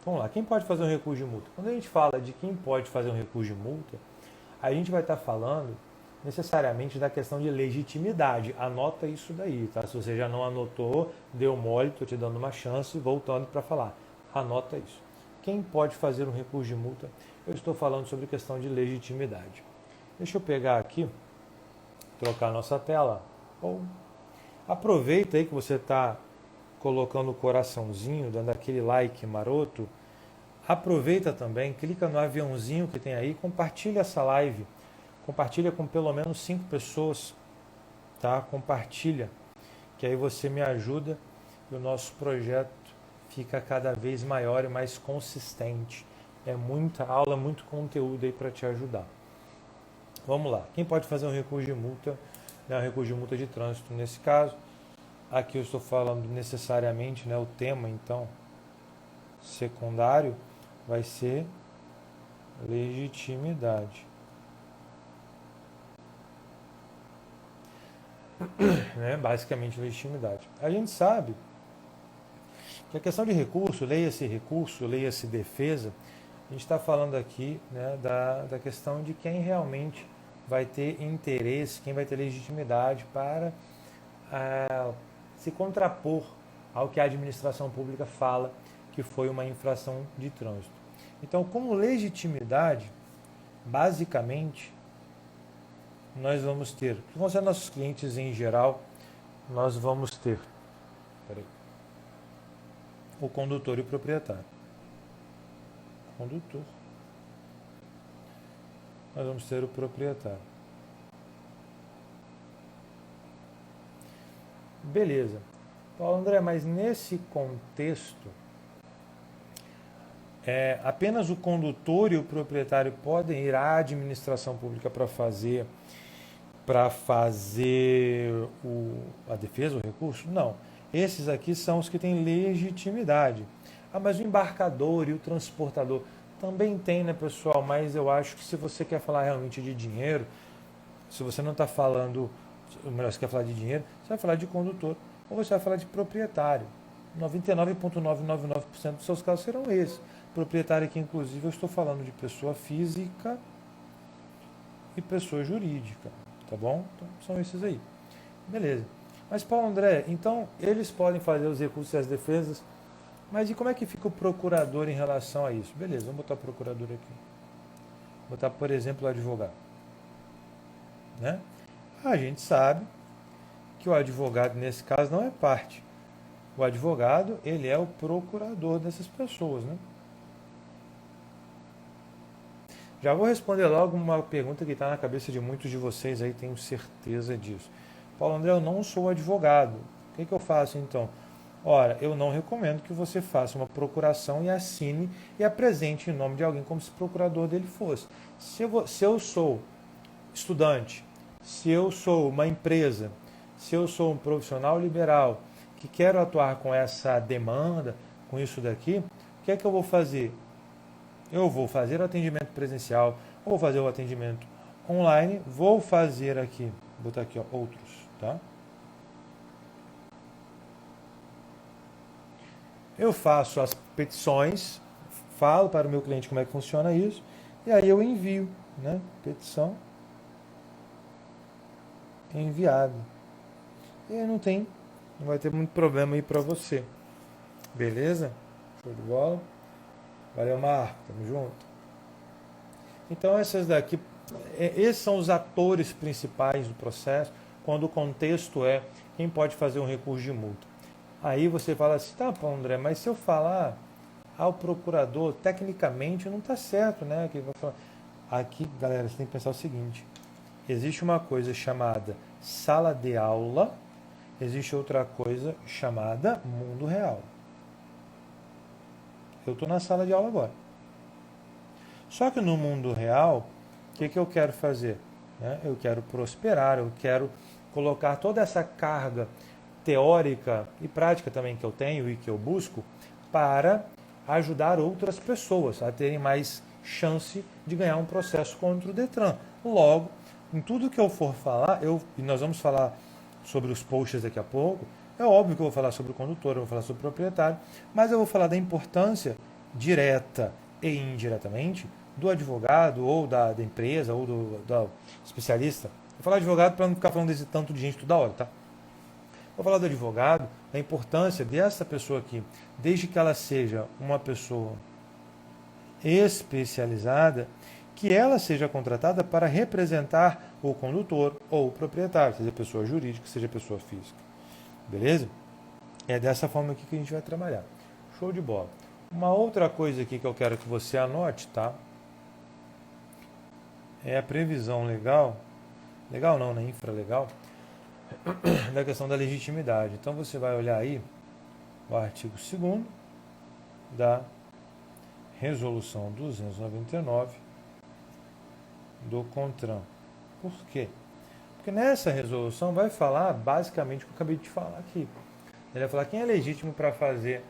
Vamos lá, quem pode fazer um recurso de multa? Quando a gente fala de quem pode fazer um recurso de multa, a gente vai estar falando necessariamente da questão de legitimidade. Anota isso daí, tá? Se você já não anotou, deu mole, estou te dando uma chance, voltando para falar. Anota isso. Quem pode fazer um recurso de multa? Eu estou falando sobre questão de legitimidade. Deixa eu pegar aqui, trocar a nossa tela. Ou aproveita aí que você está colocando o coraçãozinho, dando aquele like maroto. Aproveita também, clica no aviãozinho que tem aí, compartilha essa live. Compartilha com pelo menos 5 pessoas, tá? Compartilha, que aí você me ajuda e o nosso projeto fica cada vez maior e mais consistente. É muita aula, muito conteúdo aí para te ajudar. Vamos lá. Quem pode fazer um recurso de multa? Um recurso de multa de trânsito nesse caso. Aqui eu estou falando necessariamente, o tema, então, secundário vai ser legitimidade. Basicamente, legitimidade. A gente sabe que a questão de recurso, leia-se defesa, a gente está falando aqui da questão de quem realmente vai ter interesse, quem vai ter legitimidade para se contrapor ao que a administração pública fala que foi uma infração de trânsito. Então, como legitimidade, basicamente, nós vamos ter, que vão ser nossos clientes em geral, nós vamos ter o condutor e o proprietário. Condutor. Nós vamos ter o proprietário. Beleza. Paulo André, mas nesse contexto, apenas o condutor e o proprietário podem ir à administração pública para fazer a defesa, o recurso? Não. Esses aqui são os que têm legitimidade. Mas o embarcador e o transportador também tem, né, pessoal? Mas eu acho que se você quer falar realmente de dinheiro, se você não está falando, ou melhor, se quer falar de dinheiro, você vai falar de condutor ou você vai falar de proprietário. 99,999% dos seus casos serão esses. Proprietário aqui, inclusive, eu estou falando de pessoa física e pessoa jurídica, tá bom? Então, são esses aí. Beleza. Mas, Paulo André, então, eles podem fazer os recursos e as defesas, mas e como é que fica o procurador em relação a isso? Beleza, vamos botar o procurador aqui. Vou botar, por exemplo, o advogado. A gente sabe que o advogado, nesse caso, não é parte. O advogado, ele é o procurador dessas pessoas, Já vou responder logo uma pergunta que está na cabeça de muitos de vocês aí, tenho certeza disso. Paulo André, eu não sou advogado. O que eu faço então? Ora, eu não recomendo que você faça uma procuração e assine e apresente em nome de alguém como se o procurador dele fosse. Se eu sou estudante, se eu sou uma empresa, se eu sou um profissional liberal que quero atuar com essa demanda, com isso daqui, o que é que eu vou fazer? Eu vou fazer o atendimento presencial, ou vou fazer o atendimento online, vou fazer aqui, vou botar aqui, outros, tá? Eu faço as petições, falo para o meu cliente como é que funciona isso, e aí eu envio, petição enviado. E aí não vai ter muito problema aí para você. Beleza? Show de bola. Valeu, Marco. Tamo junto. Então, esses são os atores principais do processo, quando o contexto é quem pode fazer um recurso de multa. Aí você fala assim, tá, Paulo André, mas se eu falar ao procurador, tecnicamente não está certo, né? Aqui, galera, você tem que pensar o seguinte, existe uma coisa chamada sala de aula, existe outra coisa chamada mundo real. Eu estou na sala de aula agora. Só que no mundo real, o que eu quero fazer? Eu quero prosperar, eu quero colocar toda essa carga teórica e prática também que eu tenho e que eu busco para ajudar outras pessoas a terem mais chance de ganhar um processo contra o Detran. Logo, em tudo que eu for falar, e nós vamos falar sobre os posts daqui a pouco, É óbvio que eu vou falar sobre o condutor, eu vou falar sobre o proprietário, mas eu vou falar da importância direta e indiretamente do advogado ou da empresa ou do especialista. Vou falar advogado para não ficar falando desse tanto de gente toda hora, tá? Vou falar do advogado, da importância dessa pessoa aqui, desde que ela seja uma pessoa especializada, que ela seja contratada para representar o condutor ou o proprietário, seja pessoa jurídica, seja pessoa física. Beleza? É dessa forma aqui que a gente vai trabalhar. Show de bola. Uma outra coisa aqui que eu quero que você anote, tá? É a previsão legal, legal não, né? Infralegal, da questão da legitimidade. Então você vai olhar aí o artigo 2º da Resolução 299 do CONTRAN. Por quê? Porque nessa resolução vai falar basicamente o que eu acabei de falar aqui. Ele vai falar quem é legítimo para fazer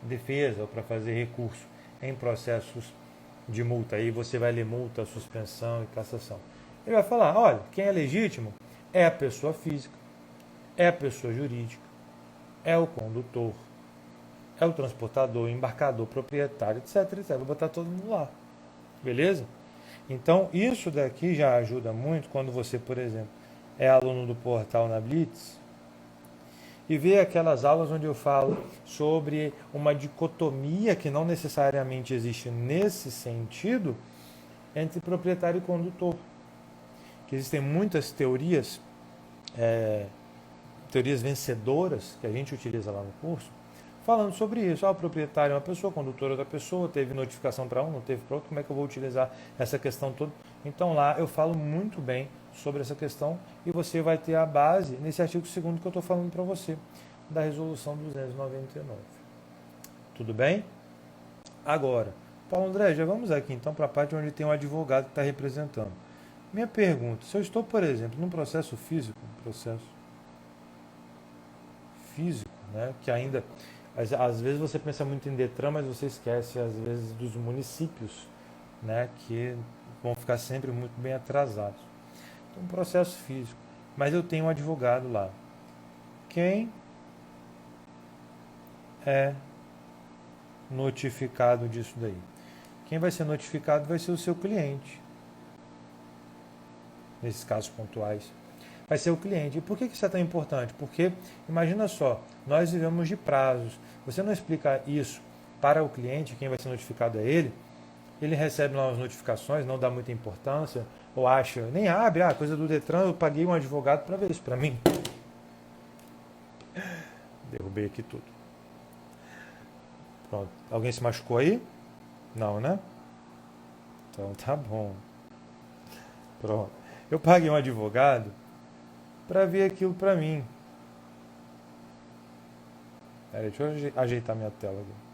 defesa ou para fazer recurso em processos de multa. Aí você vai ler multa, suspensão e cassação. Ele vai falar, olha, quem é legítimo é a pessoa física, é a pessoa jurídica, é o condutor, é o transportador, embarcador, proprietário, etc, etc. Vou botar todo mundo lá. Beleza? Então, isso daqui já ajuda muito quando você, por exemplo, é aluno do portal na Blitz e vê aquelas aulas onde eu falo sobre uma dicotomia que não necessariamente existe nesse sentido entre proprietário e condutor. Que existem muitas teorias, teorias vencedoras que a gente utiliza lá no curso, falando sobre isso. O proprietário é uma pessoa, o condutor é outra pessoa, teve notificação para um, não teve para outro, como é que eu vou utilizar essa questão toda? Então lá eu falo muito bem sobre essa questão e você vai ter a base nesse artigo 2º que eu estou falando para você, da Resolução 299. Tudo bem? Agora, Paulo André, já vamos aqui então para a parte onde tem um advogado que está representando. Minha pergunta, se eu estou, por exemplo, num processo físico, né, que ainda às vezes você pensa muito em Detran, mas você esquece, às vezes, dos municípios, né, que vão ficar sempre muito bem atrasados. Então, um processo físico. Mas eu tenho um advogado lá. Quem é notificado disso daí? Quem vai ser notificado vai ser o seu cliente. Nesses casos pontuais. Vai ser o cliente. E por que isso é tão importante? Porque, imagina só, nós vivemos de prazos. Você não explica isso para o cliente, quem vai ser notificado é ele recebe lá as notificações, não dá muita importância, ou acha, nem abre, coisa do Detran, eu paguei um advogado para ver isso para mim. Derrubei aqui tudo. Pronto. Alguém se machucou aí? Não, né? Então tá bom. Pronto. Eu paguei um advogado para ver aquilo para mim. Pera, deixa eu ajeitar minha tela aqui.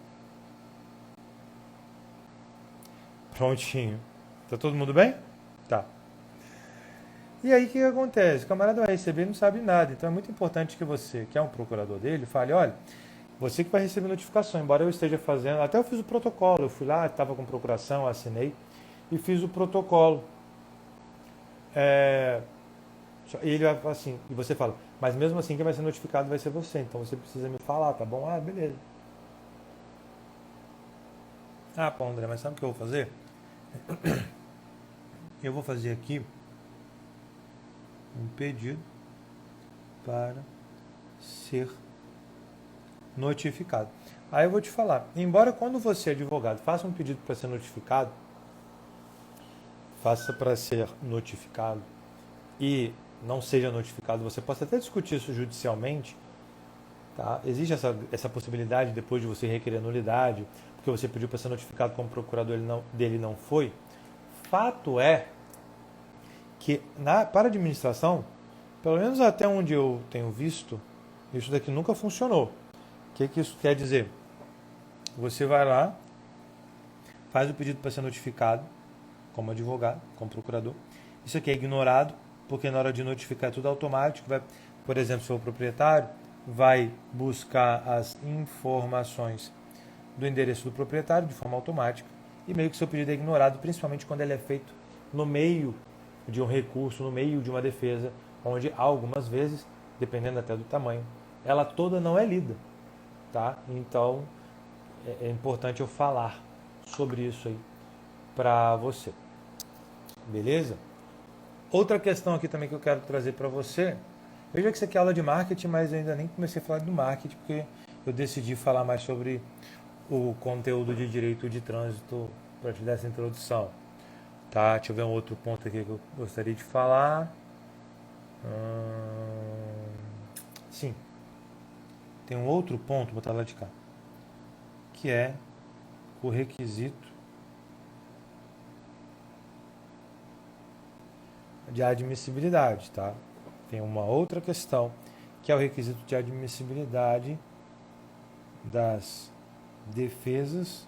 Prontinho. Tá todo mundo bem? Tá. E aí o que acontece? O camarada vai receber e não sabe nada. Então é muito importante que você, que é um procurador dele, fale, olha, você que vai receber notificação, embora eu esteja fazendo, até eu fiz o protocolo, eu fui lá, estava com procuração, assinei e fiz o protocolo. E ele vai assim, e você fala, mas mesmo assim quem vai ser notificado vai ser você, então você precisa me falar, tá bom? Beleza. Pô, André, mas sabe o que eu vou fazer? Eu vou fazer aqui um pedido para ser notificado. Aí eu vou te falar, embora quando você, advogado, faça um pedido para ser notificado, faça para ser notificado e não seja notificado, você possa até discutir isso judicialmente, tá? Existe essa possibilidade depois de você requerer nulidade, porque você pediu para ser notificado como procurador dele não foi. Fato é que para a administração, pelo menos até onde eu tenho visto, isso daqui nunca funcionou. O que isso quer dizer? Você vai lá, faz o pedido para ser notificado como advogado, como procurador. Isso aqui é ignorado, porque na hora de notificar é tudo automático. Por exemplo, se for o proprietário, vai buscar as informações do endereço do proprietário de forma automática e meio que seu pedido é ignorado, principalmente quando ele é feito no meio de um recurso, no meio de uma defesa, onde algumas vezes, dependendo até do tamanho, ela toda não é lida, tá? Então é importante eu falar sobre isso aí para você, beleza? Outra questão aqui também que eu quero trazer para você, veja que isso aqui é aula de marketing, mas eu ainda nem comecei a falar do marketing, porque eu decidi falar mais sobre o conteúdo de direito de trânsito para te dar essa introdução. Tá? Deixa eu ver um outro ponto aqui que eu gostaria de falar. Sim, tem um outro ponto, vou botar lá de cá, que é o requisito de admissibilidade, tá? Tem uma outra questão, que é o requisito de admissibilidade das defesas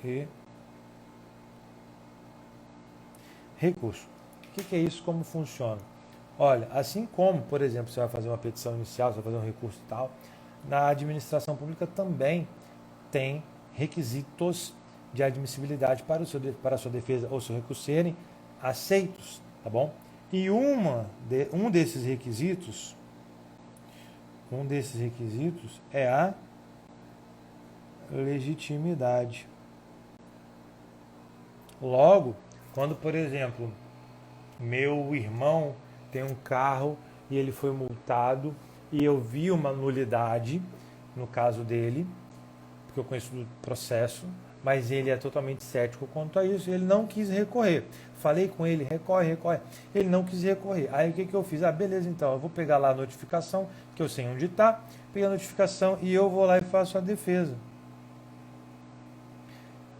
e recurso. O que é isso? Como funciona? Olha, assim como, por exemplo, você vai fazer uma petição inicial, você vai fazer um recurso e tal, na administração pública também tem requisitos de admissibilidade para a sua defesa ou seu recurso serem aceitos, tá bom? E um desses requisitos é a legitimidade. Logo, quando, por exemplo, meu irmão tem um carro e ele foi multado e eu vi uma nulidade no caso dele, porque eu conheço do processo, mas ele é totalmente cético quanto a isso, ele não quis recorrer. Falei com ele, recorre. Ele não quis recorrer. Aí o que eu fiz? Beleza, então, eu vou pegar lá a notificação, que eu sei onde está, peguei a notificação e eu vou lá e faço a defesa.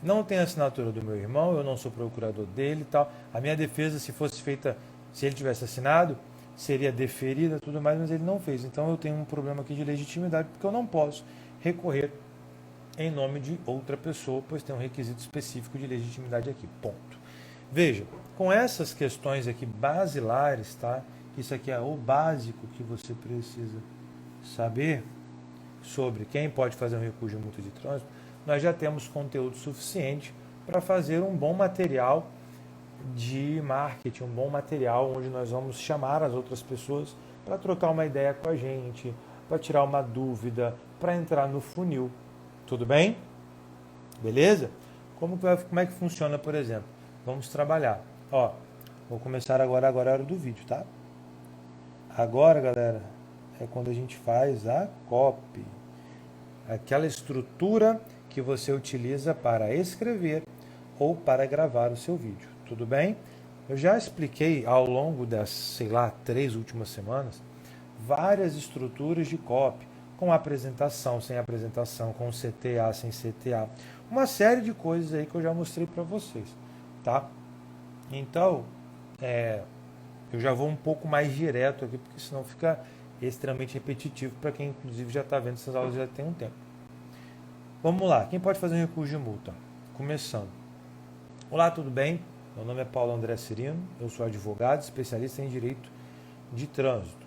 Não tem a assinatura do meu irmão, eu não sou procurador dele e tal. A minha defesa, se fosse feita, se ele tivesse assinado, seria deferida, tudo mais, mas ele não fez. Então eu tenho um problema aqui de legitimidade, porque eu não posso recorrer em nome de outra pessoa, pois tem um requisito específico de legitimidade aqui, ponto. Veja, com essas questões aqui basilares, tá? Isso aqui é o básico que você precisa saber sobre quem pode fazer um recurso de multa de trânsito. Nós já temos conteúdo suficiente para fazer um bom material de marketing, um bom material onde nós vamos chamar as outras pessoas para trocar uma ideia com a gente, para tirar uma dúvida, para entrar no funil. Tudo bem? Beleza? Como é que funciona, por exemplo? Vamos trabalhar. Ó, vou começar agora a hora do vídeo, tá? Agora, galera, é quando a gente faz a copy. Aquela estrutura que você utiliza para escrever ou para gravar o seu vídeo. Tudo bem? Eu já expliquei ao longo das, 3 últimas semanas, várias estruturas de copy, com apresentação, sem apresentação, com CTA, sem CTA, uma série de coisas aí que eu já mostrei para vocês, tá? Então, eu já vou um pouco mais direto aqui, porque senão fica extremamente repetitivo para quem, inclusive, já está vendo essas aulas já tem um tempo. Vamos lá, quem pode fazer um recurso de multa? Começando. Olá, tudo bem? Meu nome é Paulo André Cirino, eu sou advogado, especialista em direito de trânsito.